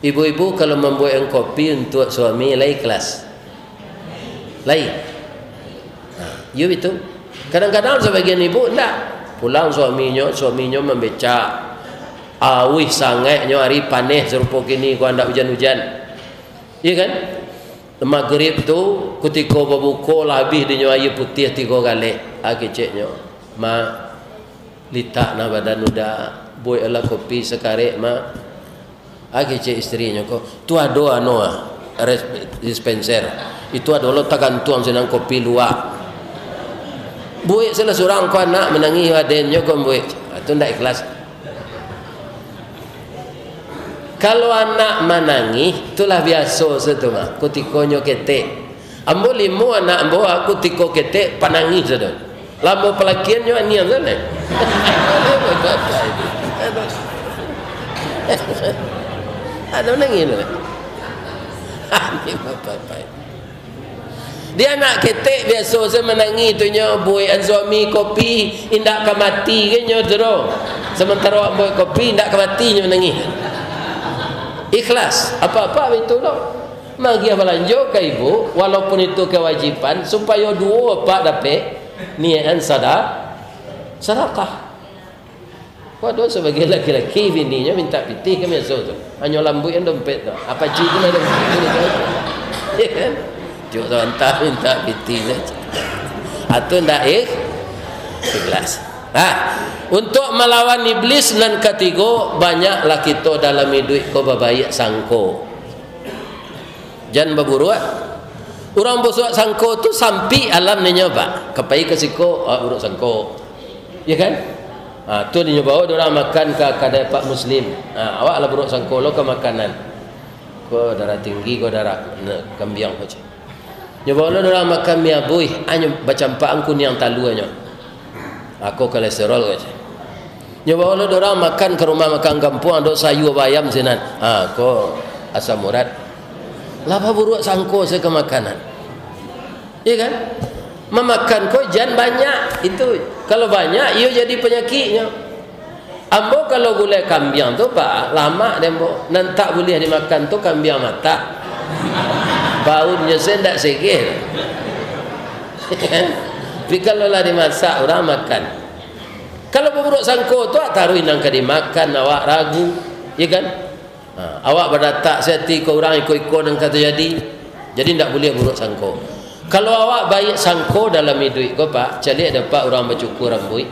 Ibu-ibu kalau membuat kopi untuk suami lain kelas. Lain. Ya itu. Kadang-kadang sebagian ibu enggak. Pulang suaminya membecak. Awih sangatnya hari panas serupa kini kau hendak hujan-hujan. Iya kan? Maghrib tu ketika berbuka lah habis dia air putih 3 kali. Keceknya. Mak litak na badan udah boy ala kopi sekarek mak. Kecek isterinya ko. Tu ada dispenser. Itu adalah takkan tuang senang kopi luar. Buik salah seorang kau anak menangis adennya kau buik. Itu tidak ikhlas. Kalau anak menangis, itulah biasa satu mah. Kutikonyo ketek. Ambo limu anak ambo aku tiko ketek panangis satu. Lamo pelakiannya anian sana. Ada menangis tu. Ini bapak. Dia anak ketek biasa saya menangis tu nya boy an suami kopi indak ka mati ke nya dero. Sementara boy kopi indak ka mati nya menangis. Ikhlas apa-apa itu loh. Magi belanja ke ibu walaupun itu kewajiban supaya dua pak dapat niatan sedekah. Waduh sebagai laki-laki bininya minta pitih ke biasa tu. Hanya lambu yang dompet tu. Apa cik tu ada dompet. Ya kan? Cuk entah minta pitih saja. Atau ndak ikhlas. Untuk melawan iblis nan ketiga banyaklah kita dalam hidup ko babayak sangko. Jangan berburu. Orang bersuat sangko tu sampai alam ni nyoba. Kapai ke siko urut sangko. Ya kan? Tu dia bawa orang makan ke kedai Pak Muslim. Awak lah buruk sangko lo ke makanan. Ko darah tinggi, ko darah kembiang macam. Nyoba lo orang makan mi abui, anyo baca empang kun yang talu anyo. Aku kolesterol aja. Nyoba lo orang makan ke rumah makan kampung ada sayur bayam sinan. Ko asam urat. Lapa buruk sangko saya ke makanan. Iya kan? Memakan ko jangan banyak itu. Kalau banyak, ia jadi penyakitnya. Ambo kalau gulai kambing tu pak lama dembo, nan tak boleh dimakan tu kambing mata. Baunya saya tidak segel. Tapi kalau lah dimasak orang makan. Kalau buruk sangko tu taruh nang ka dimakan awak ragu, ya kan? Awak berdatak seti ke orang ikut-ikut nang kata jadi tidak boleh buruk sangko. Kalau awak baik sangko dalam hidup kau pak, cari dapat orang bercukur rambut.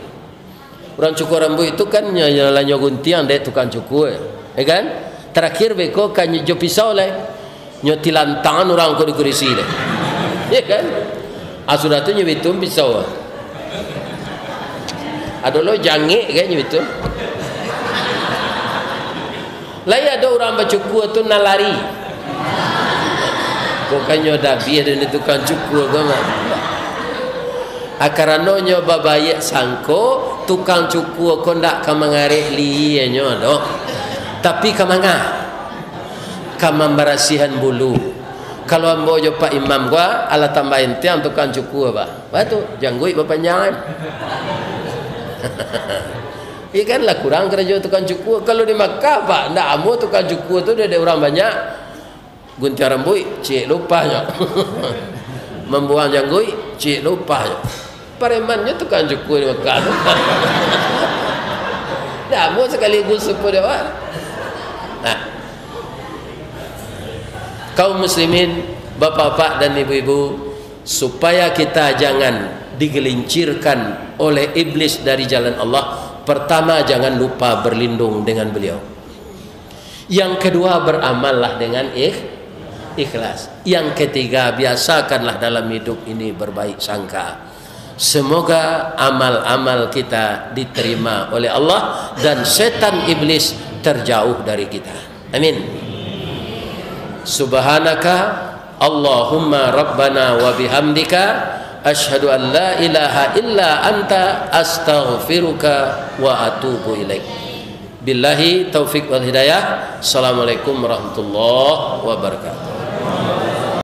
Orang cukur rambut itu kan nyalanya guntiang dek tukang cukur, ya kan? Terakhir beko kan nyo pisau lah. Nyotilan tangan orang ko di kursi deh. Ya kan? Sudah tu nyebitum pisau. Ada lo jangik kan nyebitum. Lai ada orang bercukur tu nalari. Bukannya dah biar dia tukang cukur ke mah. Akarano nyo babayak sangko tukang cukur ko ndak ka mangarek li nyo do. Tapi ka mangah. Kamambarasihan bulu. Kalau ambo jo Pak Imam gua ala tambahin tiang tukang cukur apa? Batu janggui bapanjangan. Ikan lah kurang kerja tukang cukur. Kalau di Makkah pak, ndak ambo tukang cukur tu ada orang banyak. Gunting rambut, cik lupanya. Membuang janggui, cik lupanya. Paremannya tukang cukur di Makkah. Ndak ambo sekaligus sepuluh dewan. Kaum muslimin, bapak-bapak dan ibu-ibu, supaya kita jangan digelincirkan oleh iblis dari jalan Allah. Pertama, jangan lupa berlindung dengan beliau. Yang kedua, beramallah dengan ikhlas. Yang ketiga, biasakanlah dalam hidup ini berbaik sangka. Semoga amal-amal kita diterima oleh Allah dan setan iblis terjauh dari kita. Amin. Subhanaka Allahumma rabbana wa bihamdika asyhadu an la ilaha illa anta astaghfiruka wa atubu ilaik. Billahi taufik wal hidayah. Assalamualaikum warahmatullahi wabarakatuh.